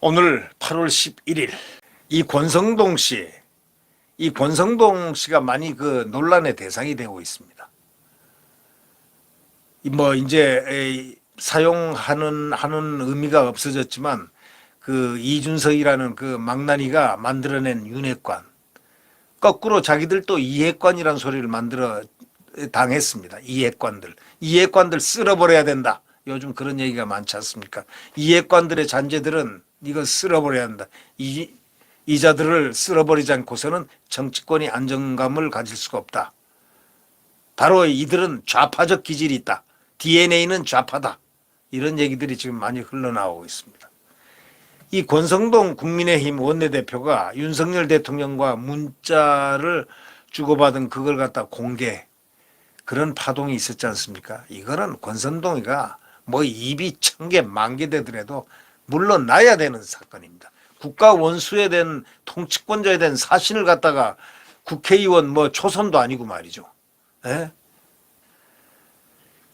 오늘 8월 11일 이 권성동 씨가 많이 그 논란의 대상이 되고 있습니다. 뭐 이제 사용하는 의미가 없어졌지만 그 이준석이라는 그 망나니가 만들어낸 윤핵관, 거꾸로 자기들도 이핵관이라는 소리를 만들어 당했습니다. 이핵관들 쓸어버려야 된다. 요즘 그런 얘기가 많지 않습니까? 이핵관들의 잔재들은 이거 쓸어버려야 한다. 이자들을 쓸어버리지 않고서는 정치권이 안정감을 가질 수가 없다. 바로 이들은 좌파적 기질이 있다. DNA는 좌파다. 이런 얘기들이 지금 많이 흘러나오고 있습니다. 이 권성동 국민의힘 원내대표가 윤석열 대통령과 문자를 주고받은 그걸 갖다 공개, 그런 파동이 있었지 않습니까? 이거는 권성동이가 뭐 입이 1000개, 10,000개 되더라도 물러나야 되는 사건입니다. 국가 원수에 대한 통치권자에 대한 사신을 갖다가 국회의원 뭐 초선도 아니고 말이죠. 예?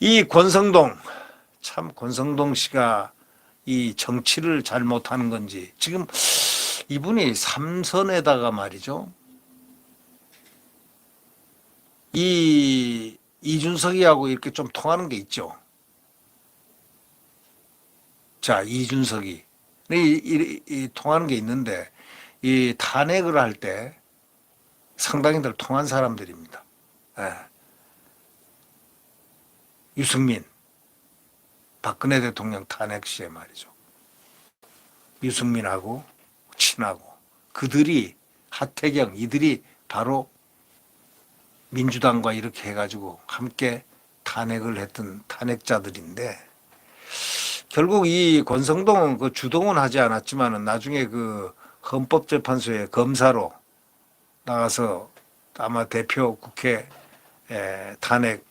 이 권성동 씨가 이 정치를 잘 못하는 건지 지금 이분이 삼선에다가 말이죠. 이 이준석이하고 이렇게 좀 통하는 게 있죠. 자, 이준석이 이 통하는 게 있는데 이 탄핵을 할 때 상당히들 통한 사람들입니다. 예. 유승민, 박근혜 대통령 탄핵 시에 말이죠. 유승민하고 친하고 그들이 하태경 이들이 바로 민주당과 이렇게 해가지고 함께 탄핵을 했던 탄핵자들인데 결국 이 권성동은 그 주동은 하지 않았지만은 나중에 그 헌법재판소에 검사로 나가서 아마 대표 국회 탄핵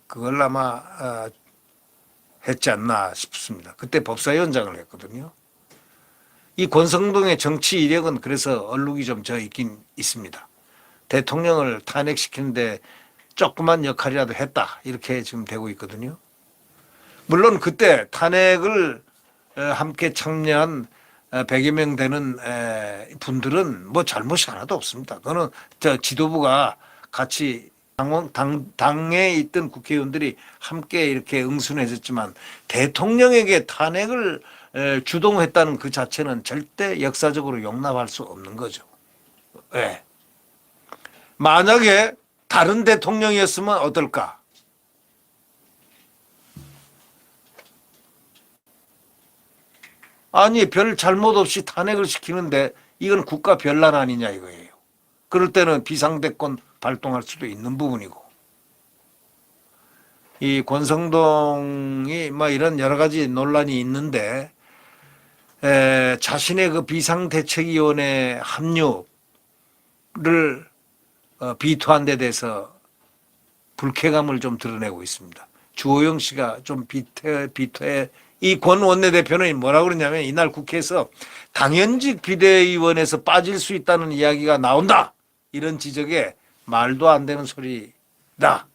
그걸 아마 했지 않나 싶습니다. 그때 법사위원장을 했거든요. 이 권성동의 정치 이력은 그래서 얼룩이 좀 져 있긴 있습니다. 대통령을 탄핵시키는데 조그만 역할이라도 했다 이렇게 지금 되고 있거든요. 물론 그때 탄핵을 함께 참여한 100여 명 되는 분들은 뭐 잘못이 하나도 없습니다. 그거는 저 지도부가 같이 당에 있던 국회의원들이 함께 이렇게 응수했었지만 대통령에게 탄핵을 주동했다는 그 자체는 절대 역사적으로 용납할 수 없는 거죠. 네. 만약에 다른 대통령이었으면 어떨까? 아니 별 잘못 없이 탄핵을 시키는데 이건 국가 변란 아니냐 이거예요. 그럴 때는 비상대권 발동할 수도 있는 부분이고 이 권성동이 뭐 이런 여러 가지 논란이 있는데 자신의 그 비상대책위원회 합류를 비토한 데 대해서 불쾌감을 좀 드러내고 있습니다. 주호영 씨가 좀 비토해 이 권 원내대표는 뭐라고 그러냐면 이날 국회에서 당연직 비대위원회에서 빠질 수 있다는 이야기가 나온다. 이런 지적에 말도 안 되는 소리다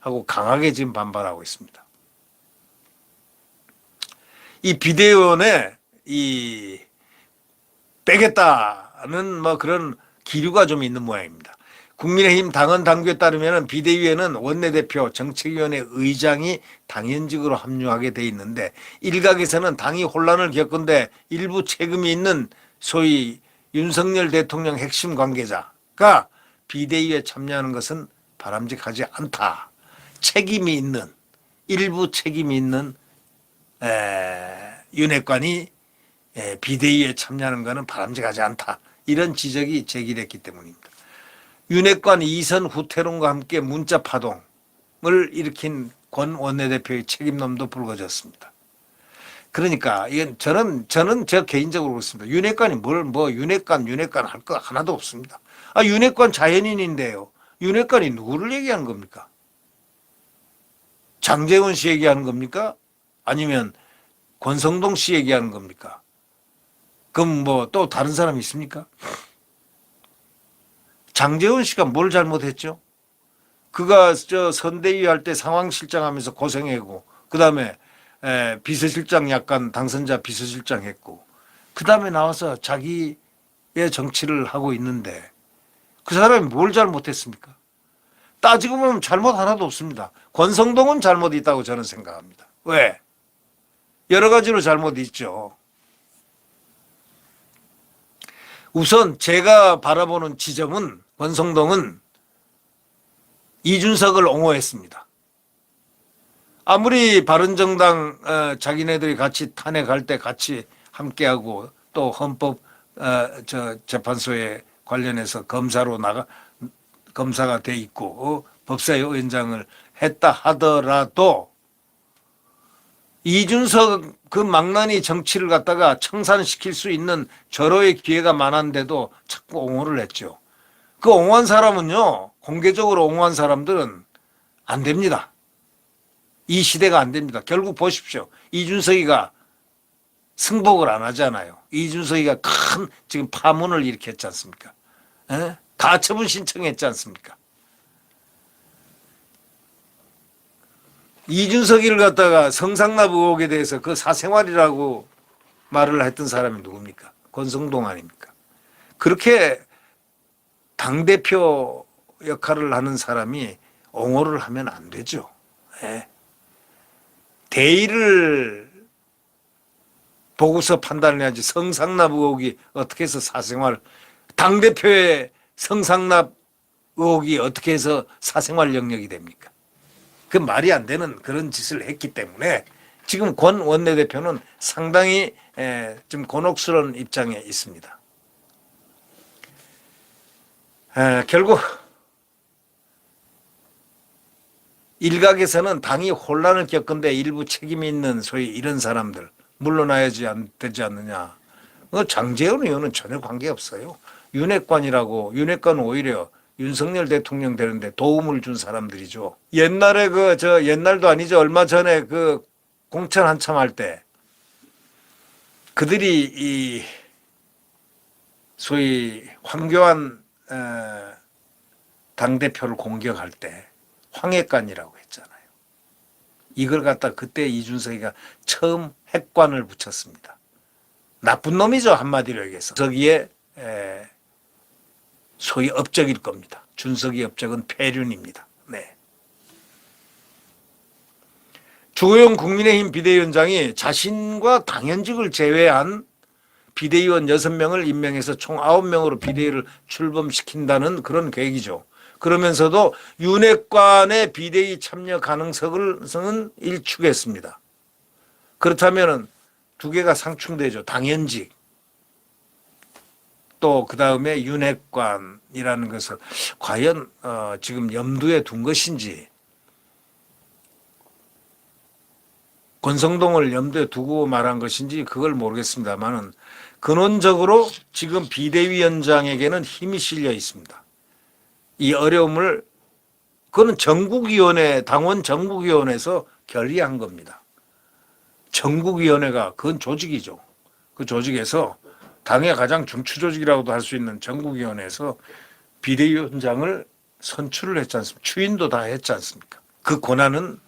하고 강하게 지금 반발하고 있습니다. 이 비대위원회 빼겠다는 뭐 그런 기류가 좀 있는 모양입니다. 국민의힘 당헌 당규에 따르면 비대위에는 원내대표 정책위원회 의장이 당연직으로 합류하게 돼 있는데 일각에서는 당이 혼란을 겪은데 일부 책임이 있는 소위 윤석열 대통령 핵심 관계자가 비대위에 참여하는 것은 바람직하지 않다. 일부 책임이 있는 윤핵관이 비대위에 참여하는 것은 바람직하지 않다. 이런 지적이 제기됐기 때문입니다. 윤핵관 이선 후퇴론과 함께 문자 파동을 일으킨 권 원내대표의 책임론도 불거졌습니다. 그러니까 이건 저는 저 개인적으로 그렇습니다. 윤핵관이 윤핵관 할 거 하나도 없습니다. 윤핵관 자연인인데요. 윤핵관이 누구를 얘기하는 겁니까? 장제원 씨 얘기하는 겁니까? 아니면 권성동 씨 얘기하는 겁니까? 그럼 뭐 또 다른 사람이 있습니까? 장제원 씨가 뭘 잘못했죠? 그가 저 선대위 할 때 상황실장하면서 고생하고 그다음에 비서실장 약간 당선자 비서실장 했고 그다음에 나와서 자기의 정치를 하고 있는데 그 사람이 뭘 잘못했습니까? 따지고 보면 잘못 하나도 없습니다. 권성동은 잘못이 있다고 저는 생각합니다. 왜? 여러 가지로 잘못이 있죠. 우선 제가 바라보는 지점은 권성동은 이준석을 옹호했습니다. 아무리 바른정당 자기네들이 같이 탄핵할 때 같이 함께하고 또 헌법 재판소에 관련해서 검사가 돼 있고 법사위원장을 했다 하더라도 이준석 그 망나니 정치를 갖다가 청산시킬 수 있는 절호의 기회가 많았는데도 자꾸 옹호를 했죠. 그 옹호한 사람은요, 공개적으로 옹호한 사람들은 안 됩니다. 이 시대가 안 됩니다. 결국 보십시오. 이준석이가 승복을 안 하잖아요. 이준석이가 큰 지금 파문을 일으켰지 않습니까? 가처분 신청했지 않습니까? 이준석이를 갖다가 성상납 의혹에 대해서 그 사생활이라고 말을 했던 사람이 누굽니까? 권성동 아닙니까? 그렇게 당대표 역할을 하는 사람이 옹호를 하면 안 되죠. 대의를 보고서 판단을 해야지 성상납 의혹이 어떻게 해서 사생활, 당대표의 성상납 의혹이 어떻게 해서 사생활 영역이 됩니까? 그 말이 안 되는 그런 짓을 했기 때문에 지금 권 원내대표는 상당히 좀 곤혹스러운 입장에 있습니다. 결국 일각에서는 당이 혼란을 겪은데 일부 책임이 있는 소위 이런 사람들 물러나야지 되지 않느냐. 장제원 의원은 전혀 관계없어요. 윤핵관이라고, 윤핵관은 오히려 윤석열 대통령 되는데 도움을 준 사람들이죠. 옛날에 옛날도 아니죠. 얼마 전에 그 공천 한참 할 때 그들이 이 소위 황교안 당대표를 공격할 때 황핵관이라고 했잖아요. 이걸 갖다 그때 이준석이가 처음 핵관을 붙였습니다. 나쁜 놈이죠. 한마디로 얘기해서. 저기에 소위 업적일 겁니다. 준석이 업적은 폐륜입니다. 네. 주호영 국민의힘 비대위원장이 자신과 당연직을 제외한 비대위원 6명을 임명해서 총 9명으로 비대위를 출범시킨다는 그런 계획이죠. 그러면서도 윤핵관의 비대위 참여 가능성은 일축했습니다. 그렇다면 두 개가 상충되죠. 당연직. 또 그다음에 윤핵관이라는 것을 과연 지금 염두에 둔 것인지 권성동을 염두에 두고 말한 것인지 그걸 모르겠습니다만은 근원적으로 지금 비대위원장에게는 힘이 실려 있습니다. 이 어려움을 그거는 전국위원회 당원 전국위원회에서 결의한 겁니다. 전국위원회가 그건 조직이죠. 그 조직에서 당의 가장 중추 조직이라고도 할 수 있는 전국위원회에서 비대위원장을 선출을 했지 않습니까? 추인도 다 했지 않습니까? 그 권한은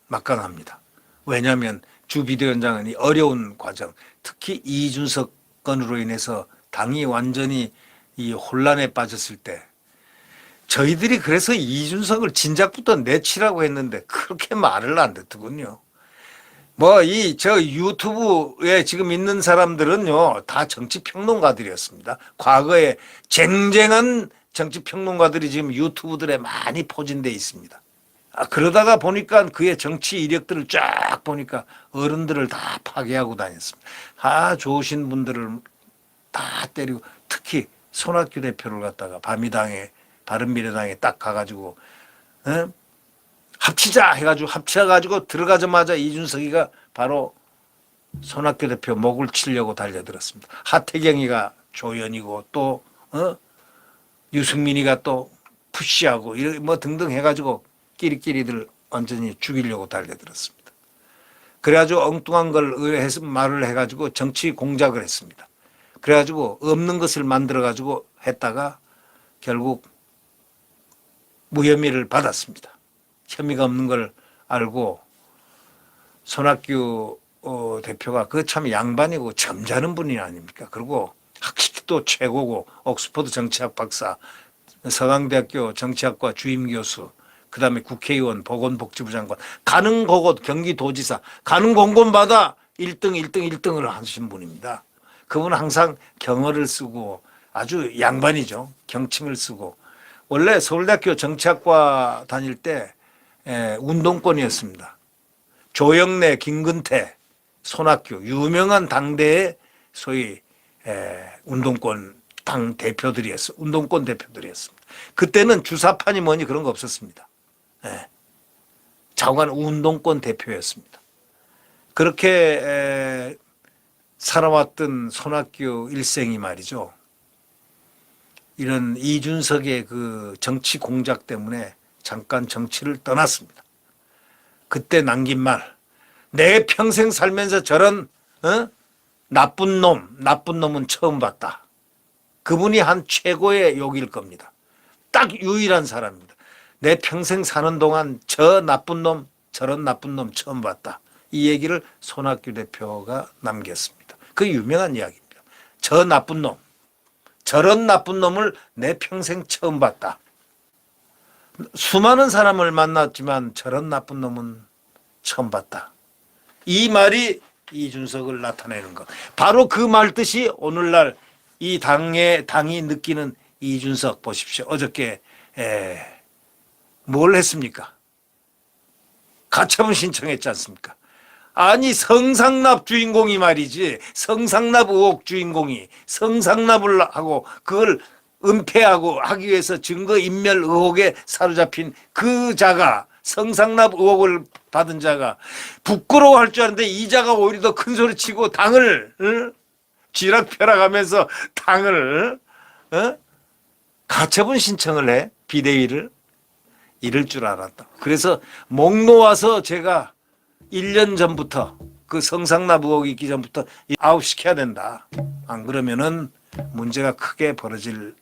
막강합니다. 왜냐하면 주 비대위원장은 이 어려운 과정, 특히 이준석 건으로 인해서 당이 완전히 이 혼란에 빠졌을 때 저희들이 그래서 이준석을 진작부터 내치라고 했는데 그렇게 말을 안 듣더군요. 유튜브에 지금 있는 사람들은요, 다 정치평론가들이었습니다. 과거에 쟁쟁한 정치평론가들이 지금 유튜브들에 많이 포진되어 있습니다. 그러다가 보니까 그의 정치 이력들을 쫙 보니까 어른들을 다 파괴하고 다녔습니다. 좋으신 분들을 다 때리고 특히 손학규 대표를 갖다가 바미당에 바른미래당에 딱 가가지고 합치자 해가지고 합쳐가지고 들어가자마자 이준석이가 바로 손학규 대표 목을 치려고 달려들었습니다. 하태경이가 조연이고 또 유승민이가 또 푸시하고 뭐 등등 해가지고 끼리끼리들 완전히 죽이려고 달려들었습니다. 그래가지고 엉뚱한 걸 말을 해가지고 정치 공작을 했습니다. 그래가지고 없는 것을 만들어가지고 했다가 결국 무혐의를 받았습니다. 혐의가 없는 걸 알고 손학규 대표가 그 참 양반이고 점잖은 분이 아닙니까? 그리고 학식도 최고고 옥스퍼드 정치학 박사, 서강대학교 정치학과 주임 교수, 그다음에 국회의원, 보건복지부 장관, 가는 곳 경기도지사, 가는 곳곳마다 1등을 하신 분입니다. 그분은 항상 경어를 쓰고 아주 양반이죠. 경칭을 쓰고. 원래 서울대학교 정치학과 다닐 때 운동권이었습니다. 조영래, 김근태, 손학규 유명한 당대의 소위 운동권 당 대표들이었어요. 운동권 대표들이었습니다. 그때는 주사파니 뭐니 그런 거 없었습니다. 자관 운동권 대표였습니다. 그렇게 살아왔던 손학규 일생이 말이죠. 이런 이준석의 그 정치 공작 때문에 잠깐 정치를 떠났습니다. 그때 남긴 말, 내 평생 살면서 저런 나쁜 놈은 처음 봤다. 그분이 한 최고의 욕일 겁니다. 딱 유일한 사람입니다. 내 평생 사는 동안 저 나쁜 놈, 저런 나쁜 놈 처음 봤다. 이 얘기를 손학규 대표가 남겼습니다. 그 유명한 이야기입니다. 저 나쁜 놈, 저런 나쁜 놈을 내 평생 처음 봤다. 수많은 사람을 만났지만 저런 나쁜 놈은 처음 봤다. 이 말이 이준석을 나타내는 것. 바로 그 말 뜻이 오늘날 이 당이 느끼는 이준석 보십시오. 어저께 뭘 했습니까? 가처분 신청했지 않습니까? 아니 성상납 주인공이 말이지, 성상납 의혹 주인공이 성상납을 하고 그걸 은폐하고 하기 위해서 증거인멸 의혹에 사로잡힌 그 자가, 성상납 의혹을 받은 자가 부끄러워할 줄 알았는데 이 자가 오히려 더 큰 소리 치고 당을 쥐락펴락하면서 당을 가처분 신청을 해. 비대위를. 이럴 줄 알았다. 그래서 목 놓아서 제가 1년 전부터 그 성상납 의혹이 있기 전부터 아웃시켜야 된다. 안 그러면은 문제가 크게 벌어질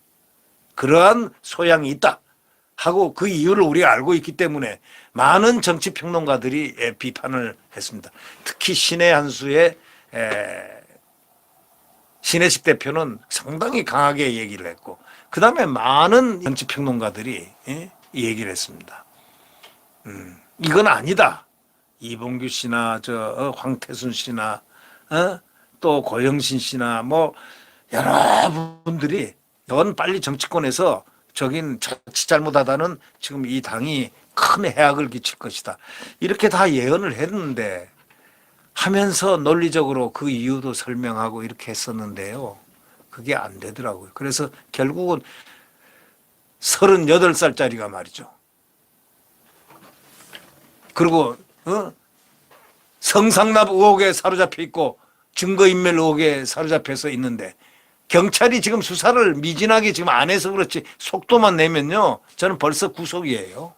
그러한 소양이 있다 하고 그 이유를 우리가 알고 있기 때문에 많은 정치평론가들이 비판을 했습니다. 특히 신의 한수의 신혜식 대표는 상당히 강하게 얘기를 했고 그 다음에 많은 정치평론가들이 이 얘기를 했습니다. 이건 아니다. 이봉규 씨나 황태순 씨나 또 고영신 씨나 뭐 여러 분들이 이건 빨리 정치권에서 저긴 자칫 잘못하다는 지금 이 당이 큰 해악을 끼칠 것이다. 이렇게 다 예언을 했는데 하면서 논리적으로 그 이유도 설명하고 이렇게 했었는데요. 그게 안 되더라고요. 그래서 결국은 38살짜리가 말이죠. 그리고 성상납 의혹에 사로잡혀 있고 증거인멸 의혹에 사로잡혀서 있는데 경찰이 지금 수사를 미진하게 지금 안 해서 그렇지 속도만 내면요. 저는 벌써 구속이에요.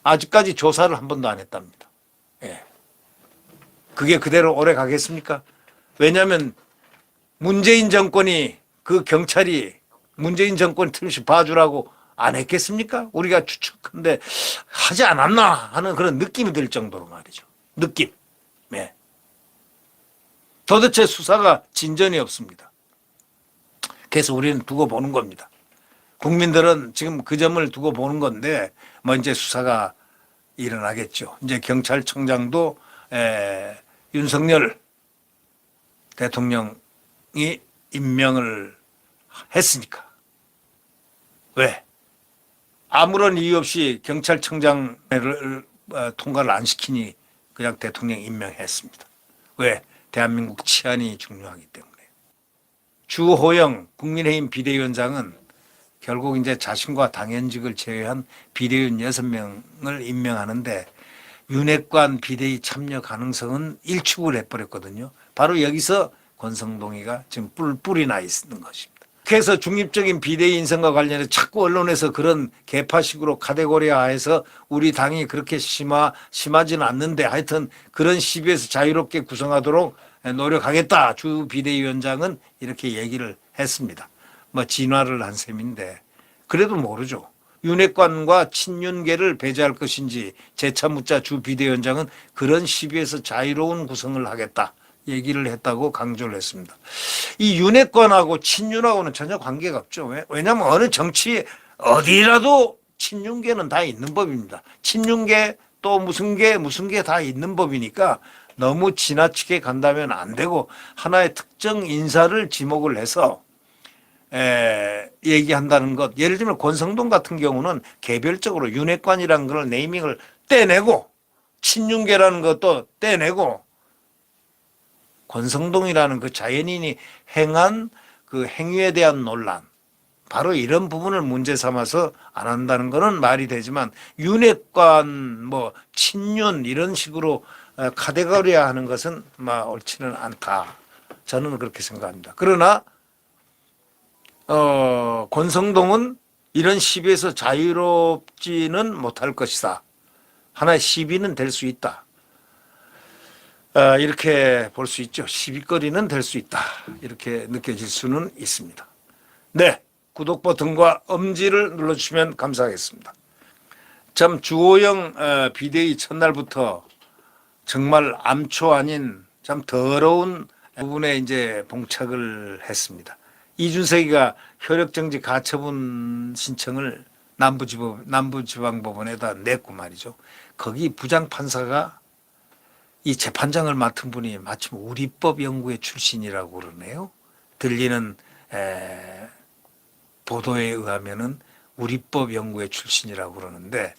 아직까지 조사를 한 번도 안 했답니다. 예. 그게 그대로 오래 가겠습니까? 왜냐하면 문재인 정권이 그 경찰이 문재인 정권 틈없이 봐주라고 안 했겠습니까? 우리가 추측한데 하지 않았나 하는 그런 느낌이 들 정도로 말이죠. 느낌. 네. 도대체 수사가 진전이 없습니다. 그래서 우리는 두고 보는 겁니다. 국민들은 지금 그 점을 두고 보는 건데 뭐 이제 수사가 일어나겠죠. 이제 경찰청장도 윤석열 대통령이 임명을 했으니까. 왜? 아무런 이유 없이 경찰청장을 통과를 안 시키니 그냥 대통령 임명했습니다. 왜? 대한민국 치안이 중요하기 때문에. 주호영 국민의힘 비대위원장은 결국 이제 자신과 당연직을 제외한 비대위원 6명을 임명하는데 윤핵관 비대위 참여 가능성은 일축을 해버렸거든요. 바로 여기서 권성동이가 지금 뿔이 나 있는 것입니다. 그래서 중립적인 비대위 인선과 관련해서 자꾸 언론에서 그런 개파식으로 카테고리화해서 우리 당이 그렇게 심하지는 않는데 하여튼 그런 시비에서 자유롭게 구성하도록 노력하겠다. 주 비대위원장은 이렇게 얘기를 했습니다. 뭐 진화를 한 셈인데 그래도 모르죠. 윤핵관과 친윤계를 배제할 것인지 재차 묻자 주 비대위원장은 그런 시비에서 자유로운 구성을 하겠다 얘기를 했다고 강조를 했습니다. 이 윤핵관하고 친윤하고는 전혀 관계가 없죠. 왜냐하면 어느 정치 어디라도 친윤계는 다 있는 법입니다. 친윤계 또 무슨 계 다 있는 법이니까 너무 지나치게 간다면 안 되고 하나의 특정 인사를 지목을 해서 얘기한다는 것. 예를 들면 권성동 같은 경우는 개별적으로 윤핵관이라는 걸 네이밍을 떼내고 친윤계라는 것도 떼내고 권성동이라는 그 자연인이 행한 그 행위에 대한 논란, 바로 이런 부분을 문제 삼아서 안 한다는 거는 말이 되지만 윤핵관 뭐 친윤 이런 식으로 카테고리화하는 것은 옳지는 않다. 저는 그렇게 생각합니다. 그러나 권성동은 이런 시비에서 자유롭지는 못할 것이다. 하나의 시비는 될 수 있다. 이렇게 볼 수 있죠. 시비거리는 될 수 있다. 이렇게 느껴질 수는 있습니다. 네, 구독 버튼과 엄지를 눌러주시면 감사하겠습니다. 참 주호영 비대위 첫날부터 정말 암초 아닌 참 더러운 부분에 이제 봉착을 했습니다. 이준석이가 효력정지 가처분 신청을 남부지방법원에다 냈고 말이죠. 거기 부장판사가 이 재판장을 맡은 분이 마침 우리법 연구회 출신이라고 그러네요. 들리는 보도에 의하면은 우리법 연구회 출신이라고 그러는데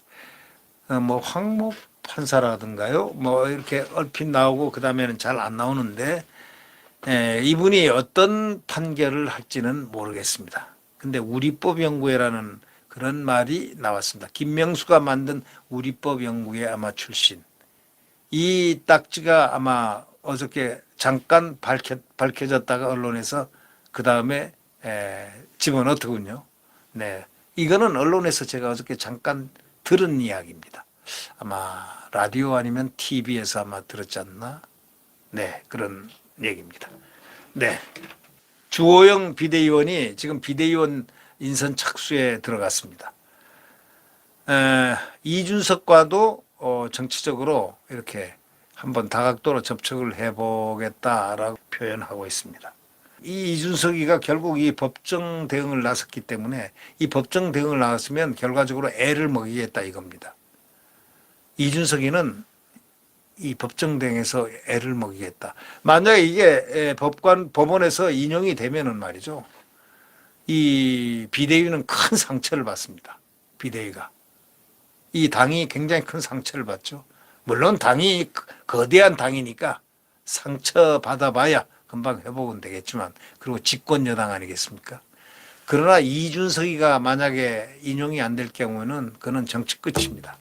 뭐 황모 판사라든가요. 뭐 이렇게 얼핏 나오고 그 다음에는 잘 안 나오는데 이분이 어떤 판결을 할지는 모르겠습니다. 근데 우리법 연구회라는 그런 말이 나왔습니다. 김명수가 만든 우리법 연구회 아마 출신. 이 딱지가 아마 어저께 잠깐 밝혀졌다가 언론에서 그 다음에 집어넣더군요. 네, 이거는 언론에서 제가 어저께 잠깐 들은 이야기입니다. 아마 라디오 아니면 TV에서 아마 들었지 않나? 네, 그런 얘기입니다. 네, 주호영 비대위원이 지금 비대위원 인선 착수에 들어갔습니다. 이준석과도 정치적으로 이렇게 한번 다각도로 접촉을 해보겠다라고 표현하고 있습니다. 이 이준석이가 결국 이 법정 대응을 나섰기 때문에 이 법정 대응을 나왔으면 결과적으로 애를 먹이겠다 이겁니다. 이준석이는 이 법정 대응에서 애를 먹이겠다. 만약에 이게 법원에서 인용이 되면은 말이죠. 이 비대위는 큰 상처를 받습니다. 비대위가. 이 당이 굉장히 큰 상처를 받죠. 물론 당이 거대한 당이니까 상처 받아봐야 금방 회복은 되겠지만 그리고 집권 여당 아니겠습니까? 그러나 이준석이가 만약에 인용이 안 될 경우는 그는 정치 끝입니다.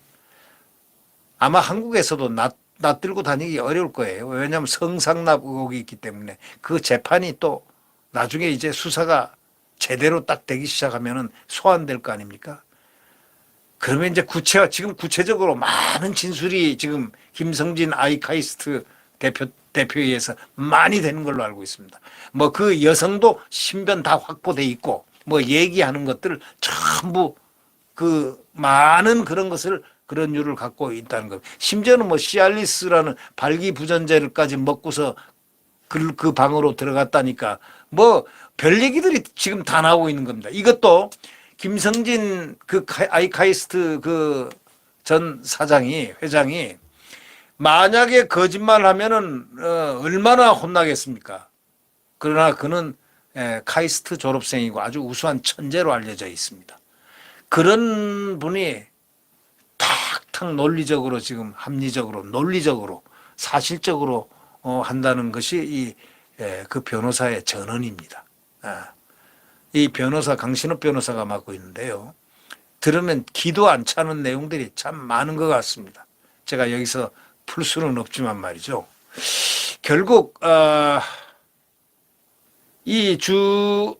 아마 한국에서도 낯들고 다니기 어려울 거예요. 왜냐하면 성상납 의혹이 있기 때문에 그 재판이 또 나중에 이제 수사가 제대로 딱 되기 시작하면은 소환될 거 아닙니까? 그러면 이제 지금 구체적으로 많은 진술이 지금 김성진 아이카이스트 대표에 의해서 많이 되는 걸로 알고 있습니다. 뭐 그 여성도 신변 다 확보돼 있고 뭐 얘기하는 것들 전부 그 많은 그런 것을 그런 류를 갖고 있다는 것. 심지어는 뭐 시알리스라는 발기부전제를까지 먹고서 그 방으로 들어갔다니까 뭐 별 얘기들이 지금 다 나오고 있는 겁니다. 이것도 김성진 그 아이카이스트 그 전 회장이 만약에 거짓말하면은 얼마나 혼나겠습니까? 그러나 그는 카이스트 졸업생이고 아주 우수한 천재로 알려져 있습니다. 그런 분이 탁탁 논리적으로 지금 합리적으로 논리적으로 사실적으로 한다는 것이 그 변호사의 전언입니다. 이 변호사 강신업 변호사가 맡고 있는데요. 들으면 기도 안 차는 내용들이 참 많은 것 같습니다. 제가 여기서 풀 수는 없지만 말이죠. 결국 이 주호영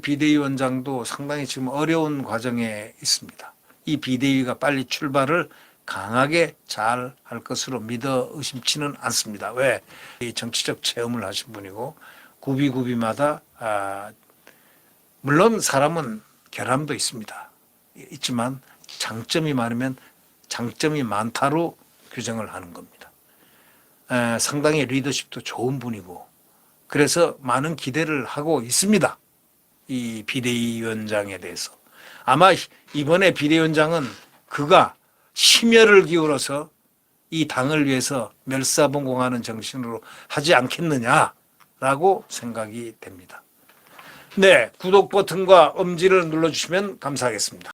비대위원장도 상당히 지금 어려운 과정에 있습니다. 이 비대위가 빨리 출발을 강하게 잘 할 것으로 믿어 의심치는 않습니다. 왜? 이 정치적 체험을 하신 분이고 구비구비마다 물론 사람은 결함도 있습니다. 있지만 장점이 많으면 장점이 많다로 규정을 하는 겁니다. 상당히 리더십도 좋은 분이고 그래서 많은 기대를 하고 있습니다. 이 비대위원장에 대해서. 아마 이번에 비대위원장은 그가 심혈을 기울여서 이 당을 위해서 멸사봉공하는 정신으로 하지 않겠느냐라고 생각이 됩니다. 네, 구독 버튼과 엄지를 눌러주시면 감사하겠습니다.